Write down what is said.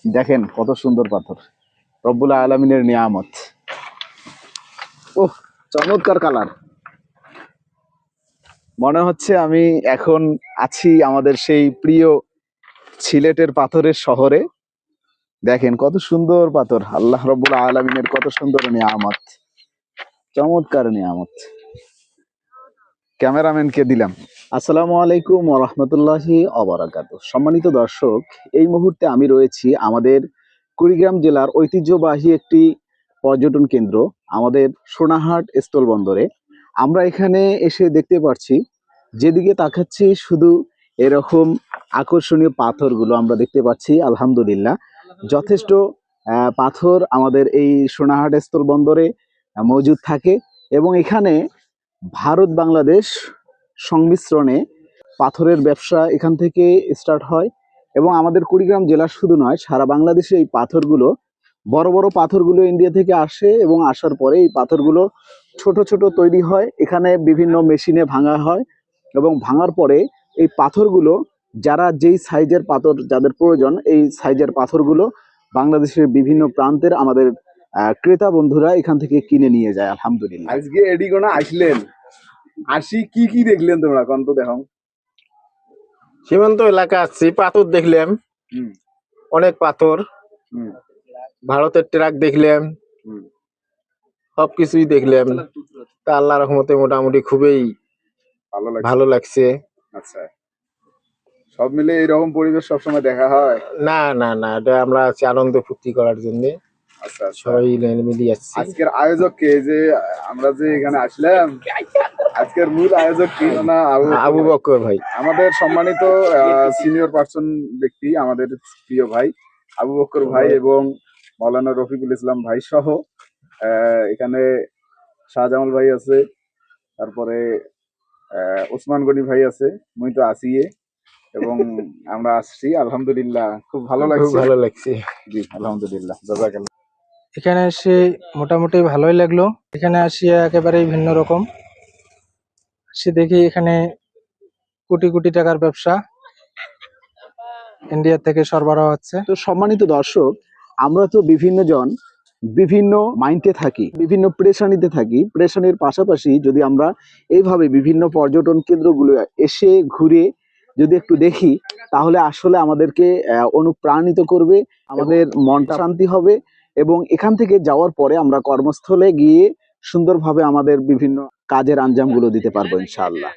দেখেন কত সুন্দর পাথর, রব্বুল আলামিনের নিয়ামত। ওহ, চমৎকার কালার। মনে হচ্ছে আমি এখন আছি আমাদের সেই প্রিয় সিলেটের পাথরের শহরে। দেখেন কত সুন্দর পাথর, আল্লাহ রব্বুল আলামিনের কত সুন্দর নিয়ামত, চমৎকার নিয়ামত। ক্যামেরাম্যানকে দিলাম। আসসালামু আলাইকুম ওয়া রাহমাতুল্লাহি ওয়া বারাকাতুহু। সম্মানিত দর্শক, এই মুহূর্তে আমি রয়েছি আমাদের কুড়িগ্রাম জেলার ঐতিহ্যবাহী একটি পর্যটন কেন্দ্র, আমাদের সোনাহাট স্থলবন্দরে। আমরা এখানে এসে দেখতে পাচ্ছি, যেদিকে তাকাচ্ছি শুধু এরকম আকর্ষণীয় পাথরগুলো আমরা দেখতে পাচ্ছি। আলহামদুলিল্লাহ, যথেষ্ট পাথর আমাদের এই সোনাহাট স্থলবন্দরে মজুদ থাকে এবং এখানে ভারত বাংলাদেশ সংমিশ্রণে পাথরের ব্যবসা এখান থেকে স্টার্ট হয় এবং আমাদের কুড়িগ্রাম জেলা শুধু নয়, সারা বাংলাদেশে এই পাথরগুলো, বড় বড় পাথরগুলো ইন্ডিয়া থেকে আসে এবং আসার পরে এই পাথরগুলো ছোট ছোট তৈরি হয়, এখানে বিভিন্ন মেশিনে ভাঙা হয় এবং ভাঙার পরে এই পাথরগুলো যারা যেই সাইজের পাথর যাদের প্রয়োজন, এই সাইজের পাথরগুলো বাংলাদেশের বিভিন্ন প্রান্তের আমাদের ক্রেতা বন্ধুরা এখান থেকে কিনে নিয়ে যায়। আলহামদুলিল্লাহ, আজকে এডিগোনা আসলেন, আসি কি কি দেখলেন তোমরা কন্ত দেখো? সীমান্ত এলাকা আসছি, পাথর দেখলাম, অনেক পাথর। ভারতের ট্রাক দেখলাম, সবকিছুই দেখলাম। তা আল্লাহ রহমতে মোটামুটি খুবই ভালো লাগছে। আচ্ছা, সব মিলে এরকম পরিবেশ সবসময় দেখা হয় না না না, এটা আমরা আছি আনন্দ ফুর্তি করার জন্য। আচ্ছা, সবাই মিলিয়ে আসছি। আজকের আয়োজক কে, যে আমরা যে এখানে আসলাম, আজকের মূল আয়োজক কি? না আবু বকর ভাই, আমাদের সম্মানিত সিনিয়র পার্সন ব্যক্তি, আমাদের প্রিয় ভাই আবু বকর ভাই এবং মাওলানা রফিকুল ইসলাম ভাই সহ এখানে শাহজামাল ভাই আছে, তারপরে ওসমান গনি ভাই আছে, মুই তো আসিয়ে এবং আমরা আসছি। আলহামদুলিল্লাহ, খুব ভালো লাগছে। জি আলহামদুলিল্লাহ, জাযাকাল্লাহ। এখানে এসে মোটামুটি ভালোই লাগলো। এখানে আসিয়া একেবারেই ভিন্ন রকম। সে দেখি এখানে কোটি কোটি টাকার ব্যবসা ইন্ডিয়া থেকে সরবরাহ হচ্ছে। তো সম্মানিত দর্শক, আমরা তো বিভিন্ন জন বিভিন্ন মাইন্ডে থাকি, বিভিন্ন প্রেশানিতে থাকি। প্রেশানির পাশাপাশি যদি আমরা এইভাবে বিভিন্ন পর্যটন কেন্দ্রগুলো এসে ঘুরে যদি একটু দেখি, তাহলে আসলে আমাদেরকে অনুপ্রাণিত করবে, আমাদের মনটা শান্তি হবে এবং এখান থেকে যাওয়ার পরে আমরা কর্মস্থলে গিয়ে সুন্দরভাবে আমাদের বিভিন্ন কাজের আঞ্জামগুলো দিতে পারবো ইনশাআল্লাহ।